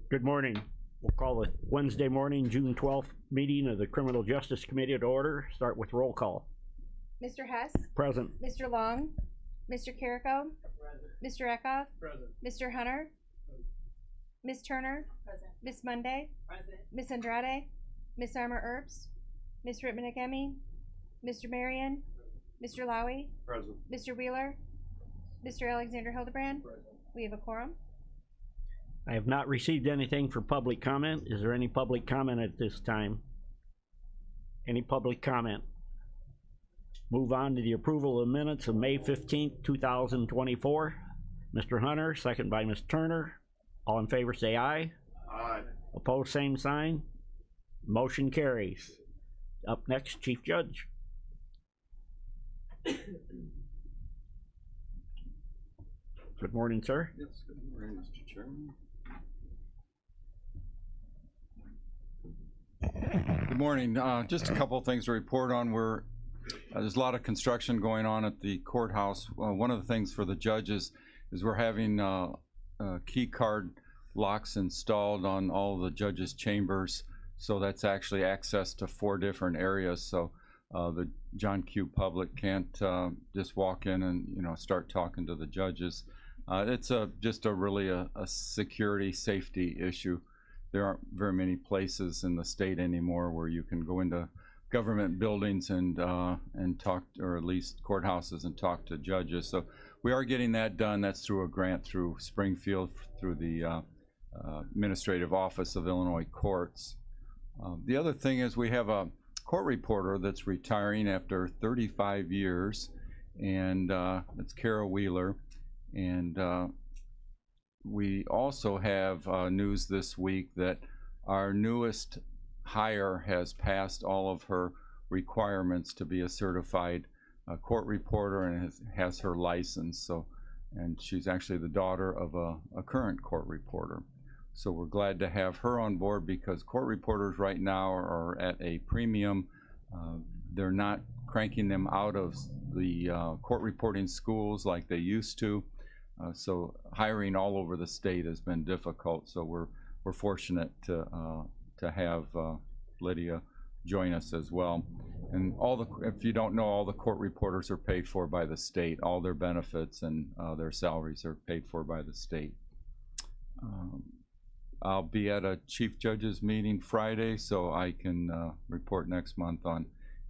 Good morning. We'll call the Wednesday morning, June 12th meeting of the Criminal Justice Committee to order. Start with roll call. Mr. Hess? Present. Mr. Long? Mr. Carrico? Present. Mr. Eckhoff? Present. Mr. Hunter? Ms. Turner? Present. Ms. Monday? Present. Ms. Andrade? Ms. Armour Earps? Ms. Rittman-Akemi? Mr. Marion? Mr. Lowy? Present. Mr. Wheeler? Mr. Alexander Hildebrand? Present. We have a quorum. I have not received anything for public comment. Is there any public comment at this time? Any public comment? Move on to the approval of the minutes of May 15th, 2024. Mr. Hunter, second by Ms. Turner. All in favor say aye. Aye. Opposed, same sign. Motion carries. Up next, Chief Judge. Good morning, sir. Yes, good morning, Mr. Chairman. Good morning. Just a couple of things to report on. There's a lot of construction going on at the courthouse. One of the things for the judges is we're having key card locks installed on all the judges' chambers. So that's actually access to 4 different areas. So the John Q. public can't just walk in and start talking to the judges. It's just really a security safety issue. There aren't very many places in the state anymore where you can go into government buildings and talk, or at least courthouses, and talk to judges. So we are getting that done. That's through a grant through Springfield, through the Administrative Office of Illinois Courts. The other thing is we have a court reporter that's retiring after 35 years, and it's Kara Wheeler. And we also have news this week that our newest hire has passed all of her requirements to be a certified court reporter and has her license. And she's actually the daughter of a current court reporter. So we're glad to have her on board, because court reporters right now are at a premium. They're not cranking them out of the court reporting schools like they used to. So hiring all over the state has been difficult. So we're fortunate to have Lydia join us as well. And if you don't know, all the court reporters are paid for by the state. All their benefits and their salaries are paid for by the state. I'll be at a Chief Judge's meeting Friday, so I can report next month on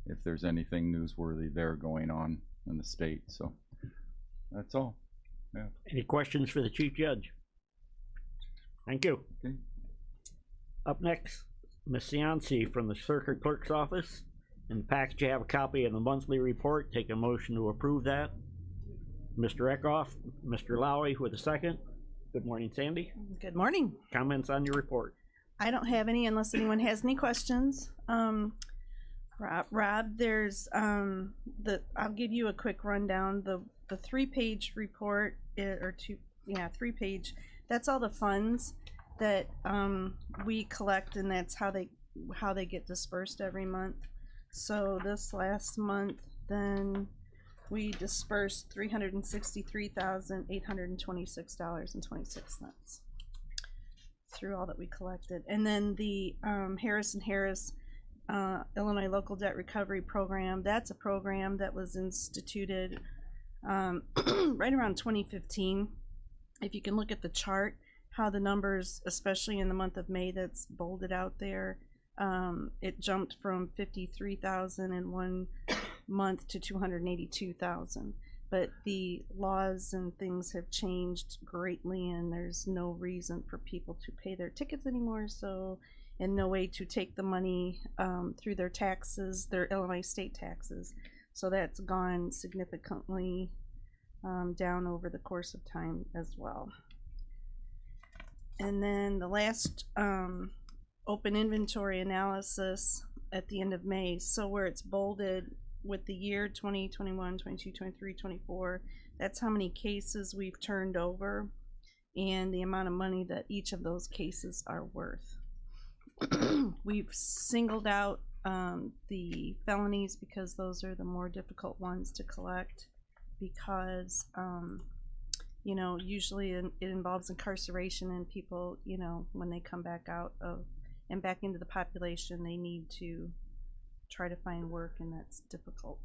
if there's anything newsworthy there going on in the state. So that's all. Yeah. Any questions for the Chief Judge? Thank you. Okay. Up next, Ms. Cianci from the Circuit Clerk's Office. In the package you have a copy of the monthly report. Take a motion to approve that. Mr. Eckhoff, Mr. Lowy with a second. Good morning, Sandy. Good morning. Comments on your report? I don't have any unless anyone has any questions. Rob, there's I'll give you a quick rundown. The 3-page report, or 3-page, that's all the funds that we collect, and that's how they get dispersed every month. So this last month, then we dispersed $363,826.26 through all that we collected. And then the Harris & Harris Illinois Local Debt Recovery Program, that's a program that was instituted right around 2015. If you can look at the chart, how the numbers, especially in the month of May, that's bolded out there, it jumped from 53,000 in one month to 282,000. But the laws and things have changed greatly, and there's no reason for people to pay their tickets anymore. So, and no way to take the money through their taxes, their Illinois state taxes. So that's gone significantly down over the course of time as well. And then the last open inventory analysis at the end of May, so where it's bolded with the year 2021, 22, 23, 24, that's how many cases we've turned over and the amount of money that each of those cases are worth. We've singled out the felonies because those are the more difficult ones to collect, because you know, usually it involves incarceration, and people, you know, when they come back out of and back into the population, they need to try to find work, and that's difficult.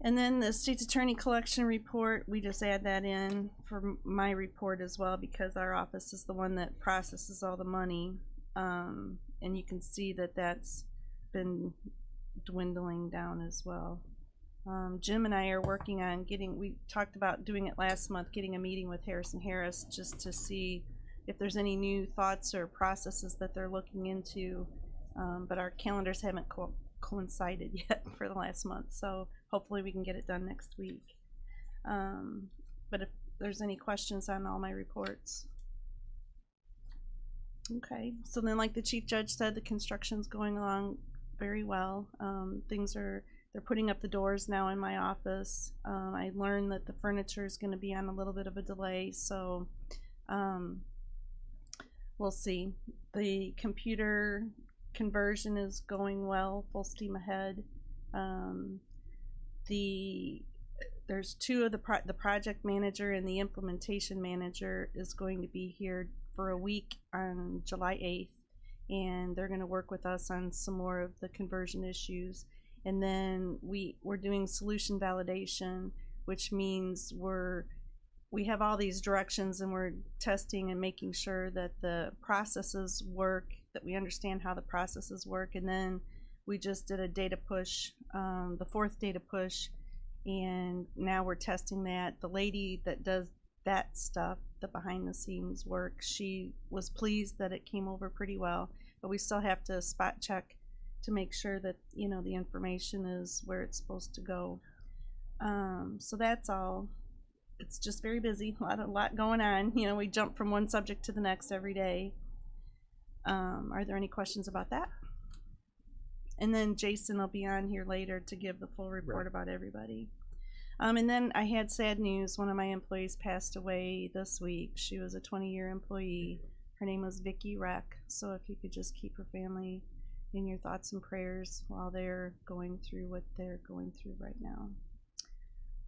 And then the state's attorney collection report, we just add that in for my report as well, because our office is the one that processes all the money. And you can see that that's been dwindling down as well. Jim and I are working on we talked about doing it last month, getting a meeting with Harris & Harris just to see if there's any new thoughts or processes that they're looking into. But our calendars haven't coincided yet for the last month, so hopefully we can get it done next week. But if there's any questions on all my reports. Okay, so then like the chief judge said, the construction's going along very well. They're putting up the doors now in my office. I learned that the furniture is going to be on a little bit of a delay, so we'll see. The computer conversion is going well, full steam ahead. There's two of the project manager and the implementation manager is going to be here for a week on July 8th, and they're going to work with us on some more of the conversion issues. And then we're doing solution validation, which means we have all these directions, and we're testing and making sure that the processes work, that we understand how the processes work. And then we just did a data push, the 4th data push, and now we're testing that. The lady that does that stuff, the behind the scenes work, she was pleased that it came over pretty well, but we still have to spot check to make sure that, you know, the information is where it's supposed to go. So that's all. It's just very busy, a lot going on. You know, we jump from one subject to the next every day. Are there any questions about that? And then Jason will be on here later to give the full report about everybody. And then I had sad news. One of my employees passed away this week. She was a 20-year employee. Her name was Vicki Reck. So if you could just keep her family in your thoughts and prayers while they're going through what they're going through right now.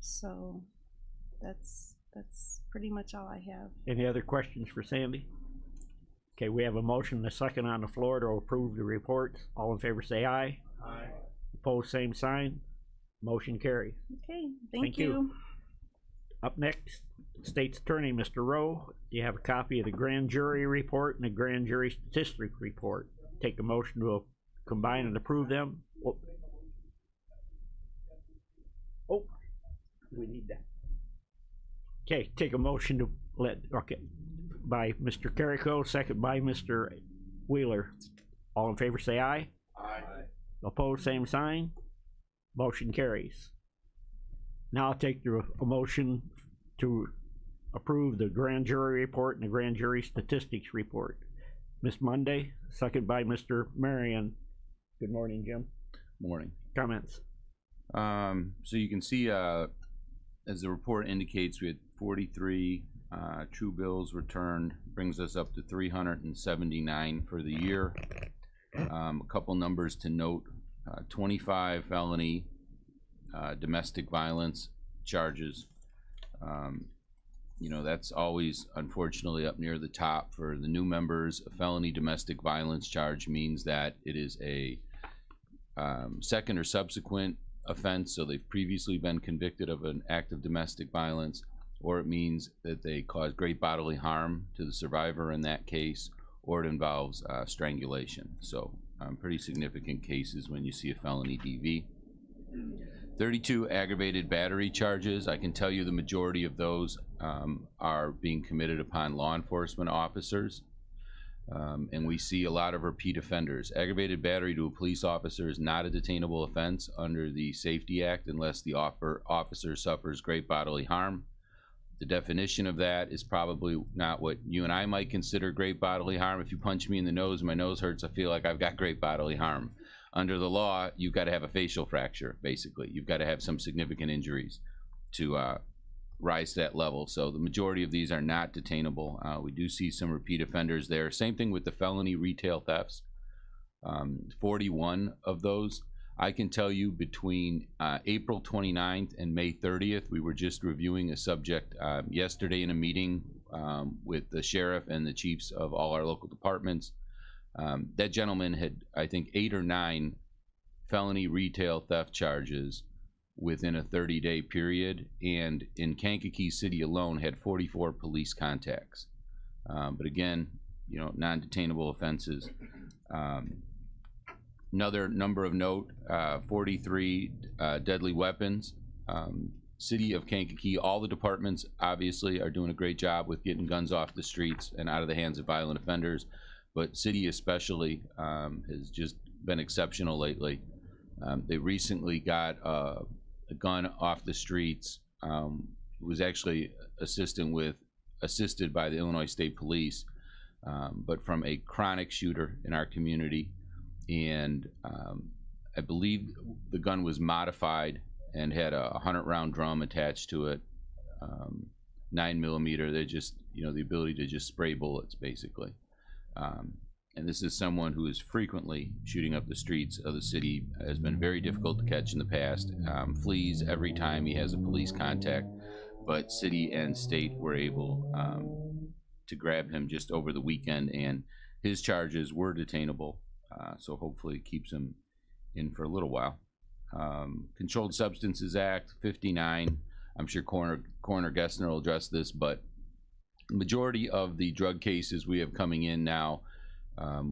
So that's pretty much all I have. Any other questions for Sandy? Okay, we have a motion and a second on the floor to approve the reports. All in favor say aye. Aye. Opposed, same sign. Motion carries. Okay, thank you. Up next, State's Attorney, Mr. Rowe. You have a copy of the grand jury report and the grand jury statistic report. Take a motion to combine and approve them. Oh, we need that. Okay, take a motion to by Mr. Carrico, second by Mr. Wheeler. All in favor say aye. Aye. Opposed, same sign. Motion carries. Now I'll take a motion to approve the grand jury report and the grand jury statistics report. Ms. Monday, second by Mr. Marion. Good morning, Jim. Morning. Comments? So you can see, as the report indicates, we had 43 true bills returned, brings us up to 379 for the year. A couple numbers to note: 25 felony domestic violence charges. You know, that's always unfortunately up near the top for the new members. A felony domestic violence charge means that it is a second or subsequent offense, so they've previously been convicted of an act of domestic violence, or it means that they cause great bodily harm to the survivor in that case, or it involves strangulation. So pretty significant cases when you see a felony DV. 32 aggravated battery charges. I can tell you the majority of those are being committed upon law enforcement officers. And we see a lot of repeat offenders. Aggravated battery to a police officer is not a detainable offense under the Safety Act unless the officer suffers great bodily harm. The definition of that is probably not what you and I might consider great bodily harm. If you punch me in the nose and my nose hurts, I feel like I've got great bodily harm. Under the law, you've got to have a facial fracture, basically. You've got to have some significant injuries to rise to that level. So the majority of these are not detainable. We do see some repeat offenders there. Same thing with the felony retail thefts. 41 of those I can tell you between April 29th and May 30th, we were just reviewing a subject yesterday in a meeting with the sheriff and the chiefs of all our local departments. That gentleman had, I think, 8 or 9 felony retail theft charges within a 30-day period, and in Kankakee City alone had 44 police contacts. But again, you know, non-detainable offenses. Another number of note, 43 deadly weapons. City of Kankakee, all the departments obviously are doing a great job with getting guns off the streets and out of the hands of violent offenders, but city especially has just been exceptional lately. They recently got a gun off the streets. It was actually assisted by the Illinois State Police, but from a chronic shooter in our community. And I believe the gun was modified and had a 100-round drum attached to it, 9mm. They're just, you know, the ability to just spray bullets, basically. And this is someone who is frequently shooting up the streets of the city, has been very difficult to catch in the past, flees every time he has a police contact, but city and state were able to grab him just over the weekend, and his charges were detainable. So hopefully it keeps him in for a little while. Controlled Substances Act 59. I'm sure Coroner Gessner will address this, but the majority of the drug cases we have coming in now,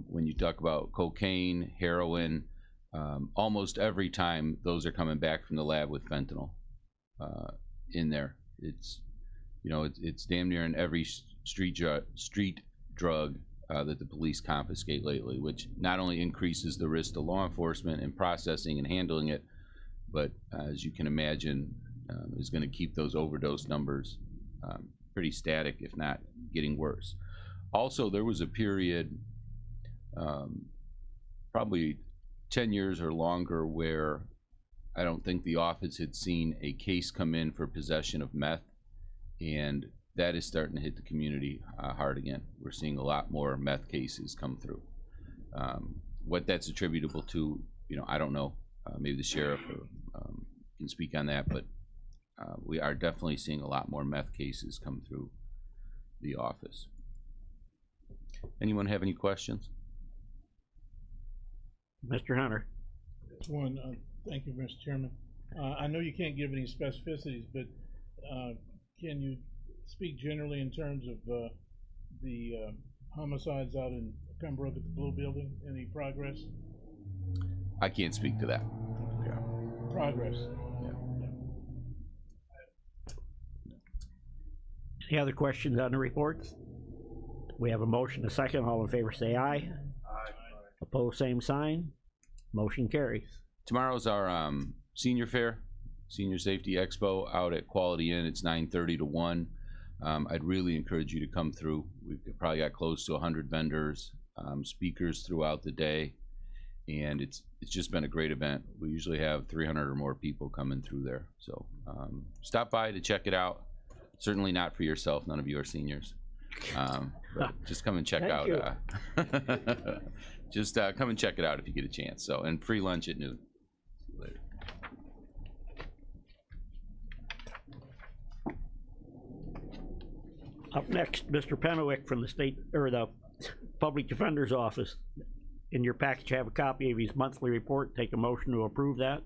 when you talk about cocaine, heroin, almost every time those are coming back from the lab with fentanyl in there. It's, you know, it's damn near in every street drug that the police confiscate lately, which not only increases the risk to law enforcement in processing and handling it, but as you can imagine, is going to keep those overdose numbers pretty static, if not getting worse. Also, there was a period, probably 10 years or longer, where I don't think the office had seen a case come in for possession of meth, and that is starting to hit the community hard again. We're seeing a lot more meth cases come through. What that's attributable to, you know, I don't know. Maybe the sheriff can speak on that, but we are definitely seeing a lot more meth cases come through the office. Anyone have any questions? Mr. Hunter. One, thank you, Mr. Chairman. I know you can't give any specificities, but can you speak generally in terms of the homicides out in Pembroke at the Blue Building? Any progress? I can't speak to that. Yeah. Progress. Any other questions on the reports? We have a motion, a second. All in favor say aye. Aye. Opposed, same sign. Motion carries. Tomorrow's our senior fair, Senior Safety Expo out at Quality Inn. It's 9:30 to 1. I'd really encourage you to come through. We've probably got close to 100 vendors, speakers throughout the day, and it's just been a great event. We usually have 300 or more people coming through there. So stop by to check it out. Certainly not for yourself. None of you are seniors. But just come and check out. Just come and check it out if you get a chance. So, and free lunch at noon. See you later. Up next, Mr. Pennewick from the state, or the Public Defender's Office. In your package, you have a copy of his monthly report. Take a motion to approve that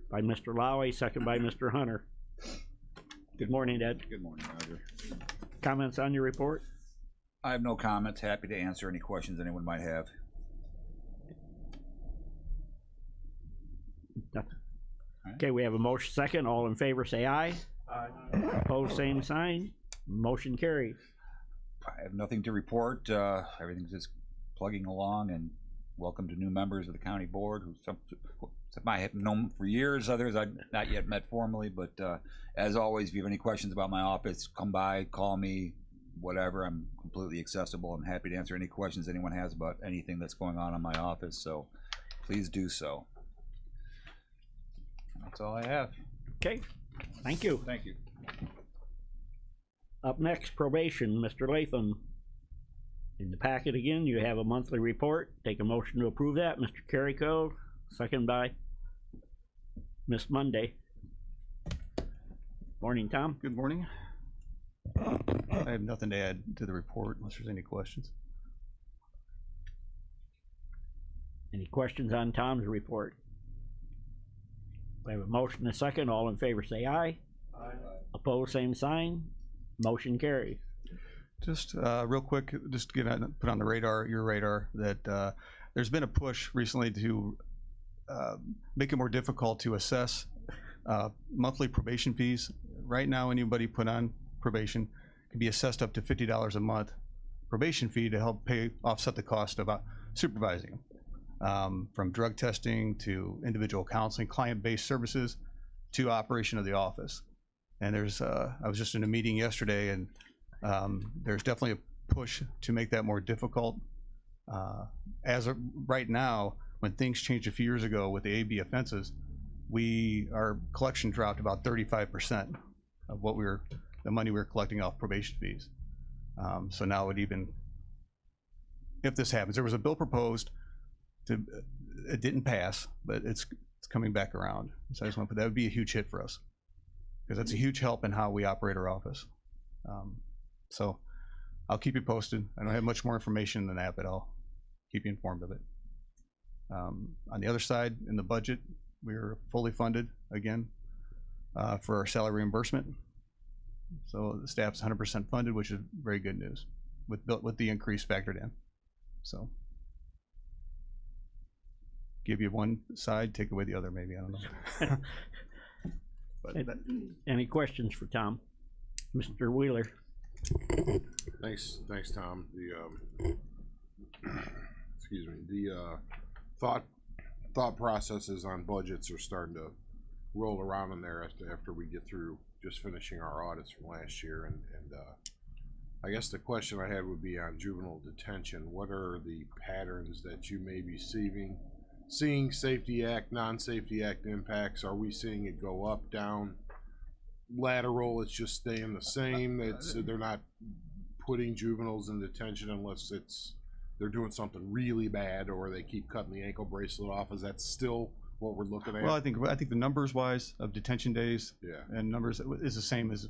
by Mr. Lowy, second by Mr. Hunter. Good morning, Ed. Good morning, Roger. Comments on your report? I have no comments. Happy to answer any questions anyone might have. Nothing. Okay, we have a motion second. All in favor say aye. Aye. Opposed, same sign. Motion carries. I have nothing to report. Everything's just plugging along, and welcome to new members of the county board who some I have known for years, others I've not yet met formally, but as always, if you have any questions about my office, come by, call me, whatever. I'm completely accessible. I'm happy to answer any questions anyone has about anything that's going on in my office, so please do so. That's all I have. Okay, thank you. Thank you. Up next, probation, Mr. Latham. In the packet again, you have a monthly report. Take a motion to approve that. Mr. Carrico, second by missed Monday. Morning, Tom. Good morning. I have nothing to add to the report unless there's any questions. Any questions on Tom's report? We have a motion and a second. All in favor say aye. Aye. Opposed, same sign. Motion carries. Just real quick, just to put on the radar, your radar, that there's been a push recently to make it more difficult to assess monthly probation fees. Right now, anybody put on probation can be assessed up to $50 a month probation fee to help offset the cost of supervising them. From drug testing to individual counseling, client-based services to operation of the office. And there's, I was just in a meeting yesterday, and there's definitely a push to make that more difficult. As of right now, when things changed a few years ago with the AB offenses, our collection dropped about 35% of what the money we were collecting off probation fees. So now if this happens, there was a bill proposed. It didn't pass, but it's coming back around. So I just want to put that would be a huge hit for us, because that's a huge help in how we operate our office. So I'll keep you posted. I don't have much more information than that, but I'll keep you informed of it. On the other side, in the budget, we're fully funded again for our salary reimbursement. So the staff's 100% funded, which is very good news with the increase factored in. So give you one side, take away the other, maybe, I don't know. But Any questions for Tom? Mr. Wheeler. Thanks, Tom. Excuse me. The thought processes on budgets are starting to roll around in there after we get through just finishing our audits from last year, and I guess the question I had would be on juvenile detention. What are the patterns that you may be seeing Safety Act, non-Safety Act impacts? Are we seeing it go up, down, lateral? It's just staying the same. They're not putting juveniles in detention unless they're doing something really bad, or they keep cutting the ankle bracelet off. Is that still what we're looking at? well, I think the numbers wise of detention days, and numbers is the same as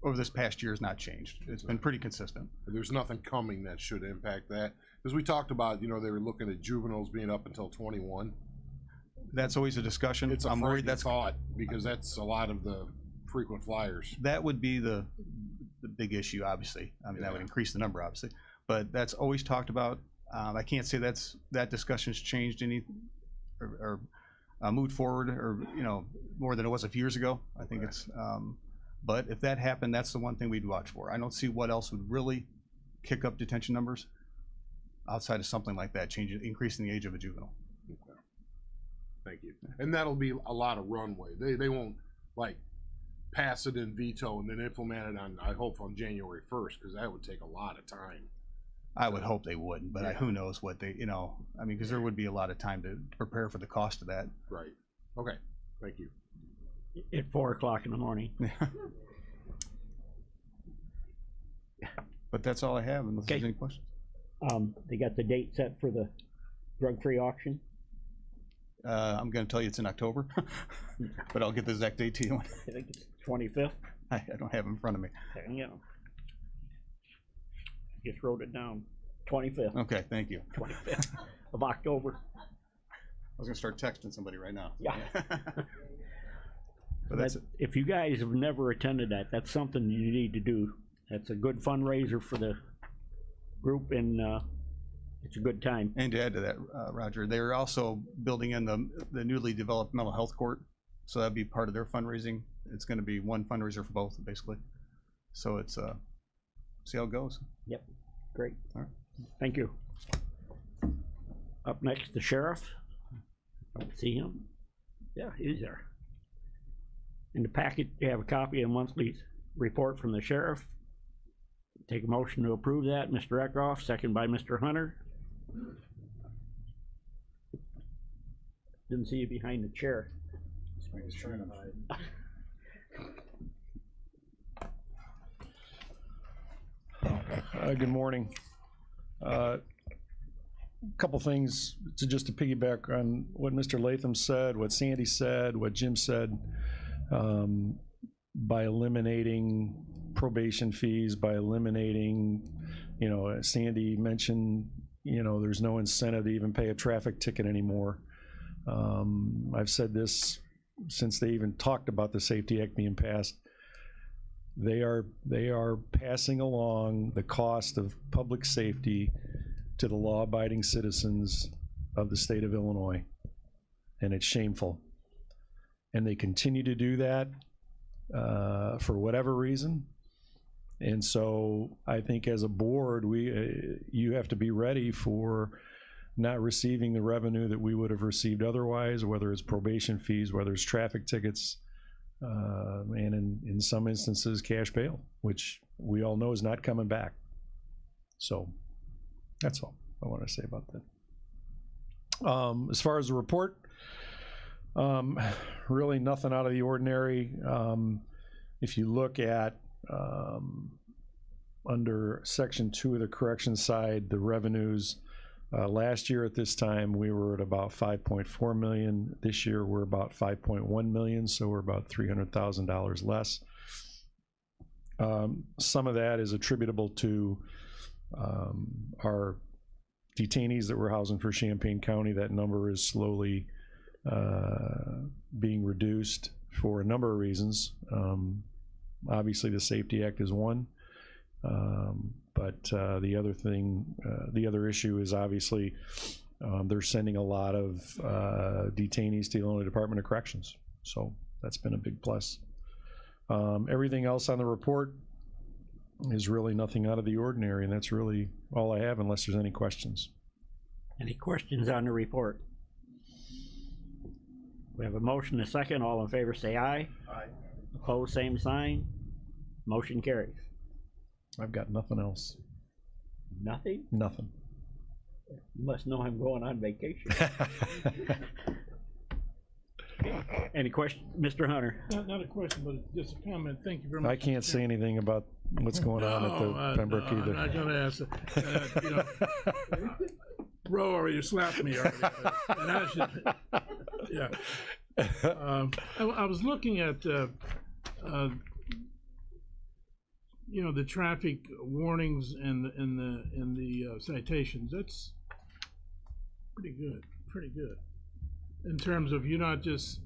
over this past year, has not changed. It's been pretty consistent. There's nothing coming that should impact that, because we talked about, they were looking at juveniles being up until 21. That's always a discussion. It's a I'm worried that's thought, because that's a lot of the frequent flyers. That would be the big issue, obviously. I mean, that would increase the number, obviously, but that's always talked about. I can't say that discussion's changed any or moved forward, or more than it was a few years ago. I think it's but if that happened, that's the one thing we'd watch for. I don't see what else would really kick up detention numbers outside of something like that, increasing the age of a juvenile. Okay. Thank you. And that'll be a lot of runway. They won't like pass it in veto and then implement it I hope on January 1st, because that would take a lot of time. I would hope they wouldn't, but who knows what they, I mean, because there would be a lot of time to prepare for the cost of that. Right. Okay. Thank you. At 4 o'clock in the morning. But that's all I have, unless there's any questions. They got the date set for the drug-free auction. I'm going to tell you it's in October, but I'll get the exact date to you. I think it's 25th. I don't have it in front of me. Yeah. Just wrote it down. 25th. Okay, thank you. 25th of October. I was going to start texting somebody right now. Yeah. But that's if you guys have never attended that, that's something you need to do. That's a good fundraiser for the group, and it's a good time. And to add to that, Roger, they're also building in the newly developed mental health court, so that'd be part of their fundraising. It's going to be one fundraiser for both, basically. So it's see how it goes. Yep, great. All right. Thank you. Up next, the sheriff. Don't see him. Yeah, he's there. In the packet, you have a copy of the monthly report from the sheriff. Take a motion to approve that. Mr. Eckhoff, second by Mr. Hunter. Didn't see you behind the chair. Good morning. couple things to piggyback on what Mr. Latham said, what Sandy said, what Jim said. By eliminating probation fees, by eliminating, you know, Sandy mentioned, you know, there's no incentive to even pay a traffic ticket anymore. I've said this since they even talked about the Safety Act being passed. They are passing along the cost of public safety to the law-abiding citizens of the state of Illinois, and it's shameful. And they continue to do that for whatever reason. And so I think as a board, you have to be ready for not receiving the revenue that we would have received otherwise, whether it's probation fees, whether it's traffic tickets, and in some instances, cash bail, which we all know is not coming back. So that's all I want to say about that. As far as the report, really nothing out of the ordinary. If you look at under section 2 of the corrections side, the revenues, last year at this time we were at about 5.4 million. This year we're about 5.1 million, so we're about $300,000 less. Some of that is attributable to our detainees that we're housing for Champaign County. That number is slowly being reduced for a number of reasons. Obviously the Safety Act is one, but the other thing, the other issue is obviously they're sending a lot of detainees to the Illinois Department of Corrections, so that's been a big plus. Everything else on the report is really nothing out of the ordinary, and that's really all I have unless there's any questions. Any questions on the report? We have a motion, a second. All in favor say aye. Aye. Opposed, same sign. Motion carries. I've got nothing else. Nothing? Nothing. You must know I'm going on vacation. Any questions, Mr. Hunter? Not a question, but just a comment. Thank you very much. I can't say anything about what's going on at the Pembroke either. I'm not going to ask. You know, Roe, or you slapped me already. And I should, yeah. I was looking at, you know, the traffic warnings and the citations. That's pretty good. Pretty good. In terms of you not just,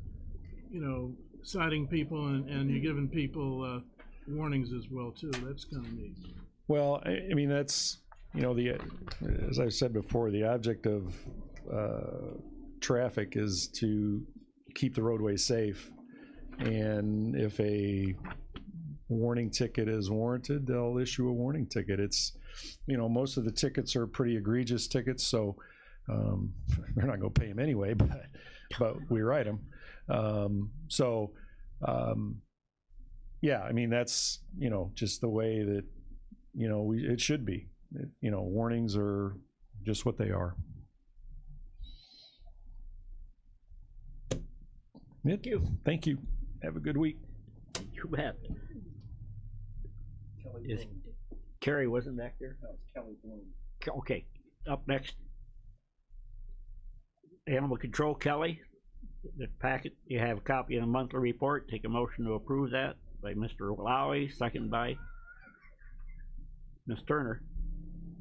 you know, citing people and you're giving people warnings as well too. That's kind of neat. Well, I mean, that's, you know, as I've said before, the object of traffic is to keep the roadway safe. And if a warning ticket is warranted, they'll issue a warning ticket. It's, you know, most of the tickets are pretty egregious tickets, so they're not going to pay them anyway, but we write them. Yeah, I mean, that's, you know, just the way that, you know, it should be. You know, warnings are just what they are. Thank you. Thank you. Have a good week. You bet. Carrie wasn't back there? No, it's Kelly Bloom. Okay, up next. Animal Control, Kelly. The packet, you have a copy of the monthly report. Take a motion to approve that by Mr. Lowry, second by Ms. Turner.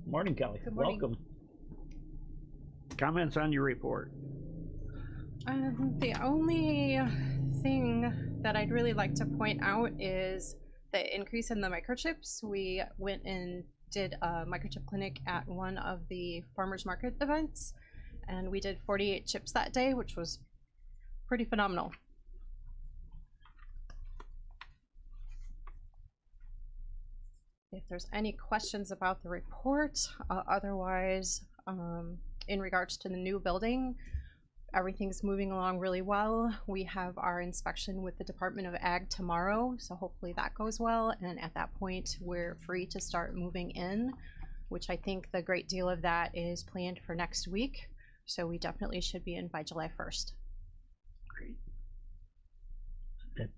Morning, Kelly. Good morning. Welcome. Comments on your report? The only thing that I'd really like to point out is the increase in the microchips. We went and did a microchip clinic at one of the farmers market events, and we did 48 chips that day, which was pretty phenomenal. If there's any questions about the report, otherwise, in regards to the new building, everything's moving along really well. We have our inspection with the Department of Ag tomorrow, so hopefully that goes well. And at that point, we're free to start moving in, which I think the great deal of that is planned for next week. So we definitely should be in by July 1st. Great.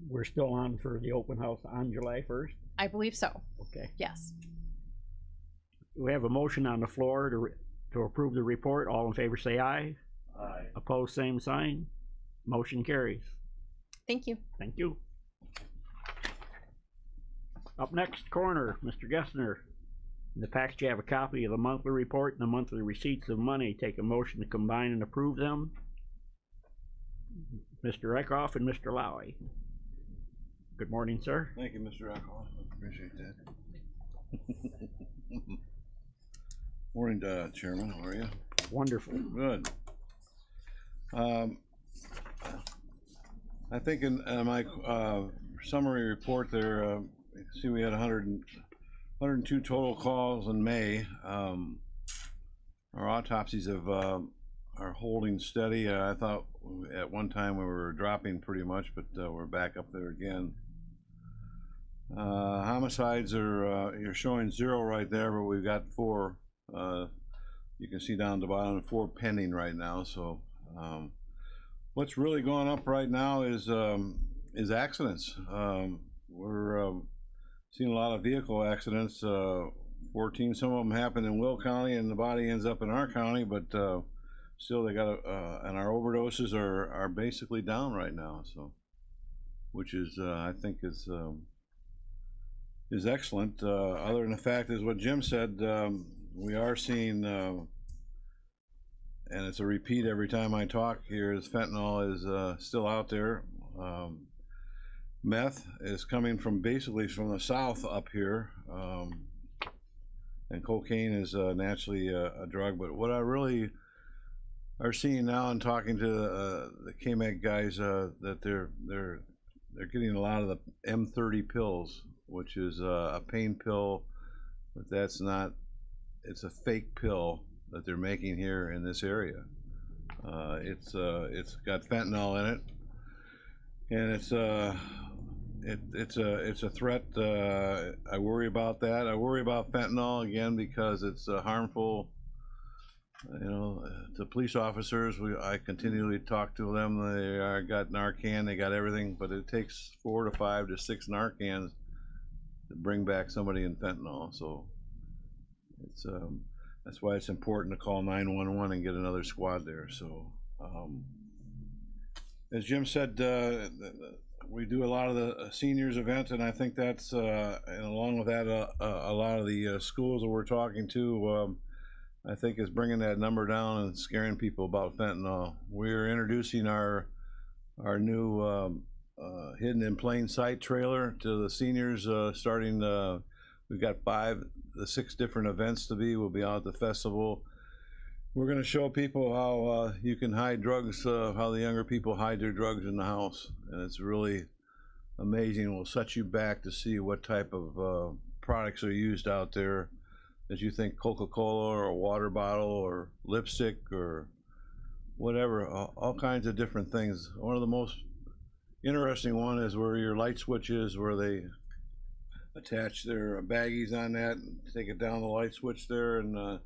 We're still on for the open house on July 1st? I believe so. Okay. Yes. We have a motion on the floor to approve the report. All in favor say aye. Aye. Opposed, same sign. Motion carries. Thank you. Thank you. Up next, coroner, Mr. Gessner. In the package you have a copy of the monthly report and the monthly receipts of money. Take a motion to combine and approve them. Mr. Eckhoff and Mr. Lally. Good morning, sir. Thank you, Mr. Eckhoff. Appreciate that. Morning, Chairman. How are you? Wonderful. Good. I think in my summary report there, you see we had 102 total calls in May. Our autopsies are holding steady. I thought at one time we were dropping pretty much, but we're back up there again. Homicides are, you're showing 0 right there, but we've got 4. You can see down the bottom, 4 pending right now. So what's really going up right now is accidents. We're seeing a lot of vehicle accidents. 14, some of them happen in Will County, and the body ends up in our county, but still they got and our overdoses are basically down right now. So, which is I think is excellent. Other than the fact is what Jim said, we are seeing, and it's a repeat every time I talk here, is fentanyl is still out there. Meth is coming from basically from the south up here, and cocaine is naturally a drug. But what I really are seeing now and talking to the KMEG guys, that they're getting a lot of the M30 pills, which is a pain pill, but that's not. It's a fake pill that they're making here in this area. It's got fentanyl in it, and it's a threat. I worry about that. I worry about fentanyl again because it's harmful. You know, to police officers, I continually talk to them. They got Narcan, they got everything, but it takes 4 to 5 to 6 Narcans to bring back somebody in fentanyl. So it's that's why it's important to call 911 and get another squad there. So as Jim said, we do a lot of the seniors events, and I think that's and along with that, a lot of the schools that we're talking to, I think is bringing that number down and scaring people about fentanyl. We're introducing our new hidden in plain sight trailer to the seniors starting. We've got 5 to 6 different events to be. We'll be out at the festival. We're going to show people how you can hide drugs, how the younger people hide their drugs in the house, and it's really amazing. It will set you back to see what type of products are used out there that you think Coca-Cola or a water bottle or lipstick or whatever, all kinds of different things. One of the most interesting one is where your light switch is, where they attach their baggies on that and take it down the light switch there, and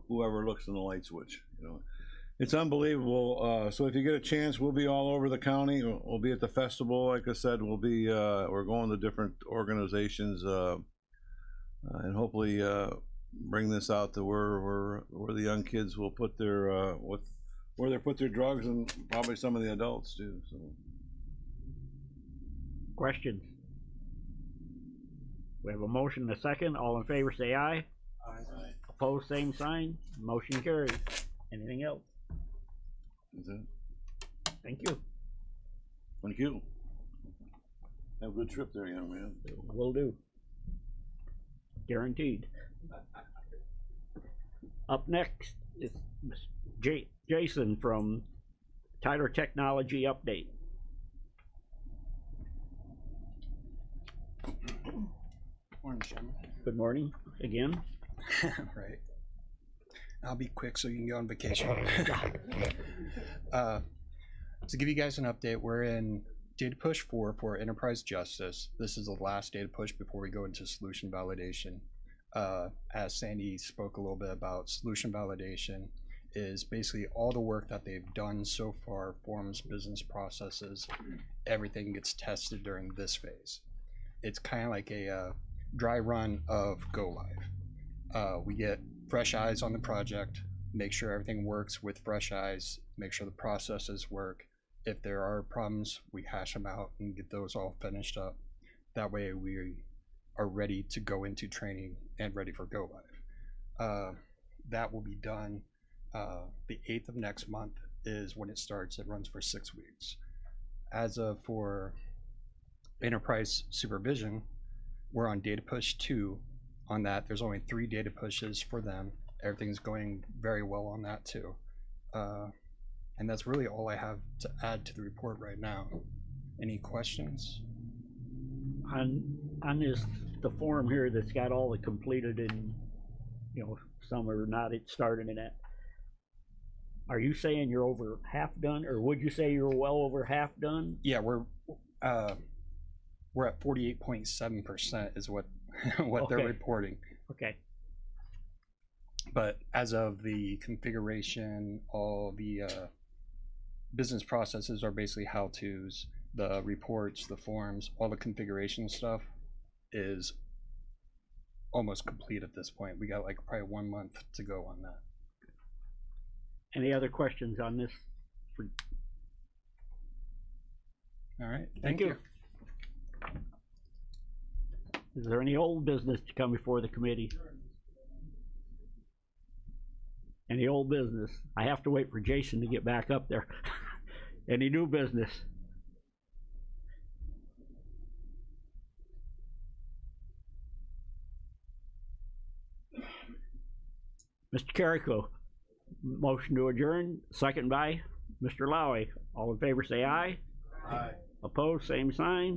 whoever looks in the light switch, you know, it's unbelievable. So if you get a chance, we'll be all over the county. We'll be at the festival, like I said. We'll be we're going to different organizations, and hopefully bring this out to where the young kids will put their where they put their drugs, and probably some of the adults too. So, questions? We have a motion and a second. All in favor say aye. Aye. Opposed, same sign. Motion carries. Anything else? Is it? Thank you. Thank you. Have a good trip there, young man. Will do. Guaranteed. Up next is Jason from Tyler Technology Update. Morning, Chairman. Good morning again. Right. I'll be quick so you can go on vacation. To give you guys an update, we're in data push 4 for enterprise justice. This is the last data push before we go into solution validation. As Sandy spoke a little bit about, solution validation is basically all the work that they've done so far, forms, business processes, everything gets tested during this phase. It's kind of like a dry run of go live. We get fresh eyes on the project, make sure everything works with fresh eyes, make sure the processes work. If there are problems, we hash them out and get those all finished up. That way we are ready to go into training and ready for go live. That will be done the 8th of next month is when it starts. It runs for 6 weeks. As of for enterprise supervision, we're on data push 2 on that. There's only 3 data pushes for them. Everything's going very well on that too. And that's really all I have to add to the report right now. Any questions? On this, the form here that's got all the completed and, you know, some are not started in it. Are you saying you're over half done, or would you say you're well over half done? Yeah, we're at 48.7% is what what they're Okay. reporting. Okay. But as of the configuration, all the business processes are basically how-tos, the reports, the forms, all the configuration stuff is almost complete at this point. We got like probably 1 month to go on that. Any other questions on this? All right, Thank you. Is there any old business to come before the committee? Any old business? I have to wait for Jason to get back up there. Any new business? Mr. Carrico, motion to adjourn, second by Mr. Lowy. All in favor say aye. Aye. Opposed, same sign.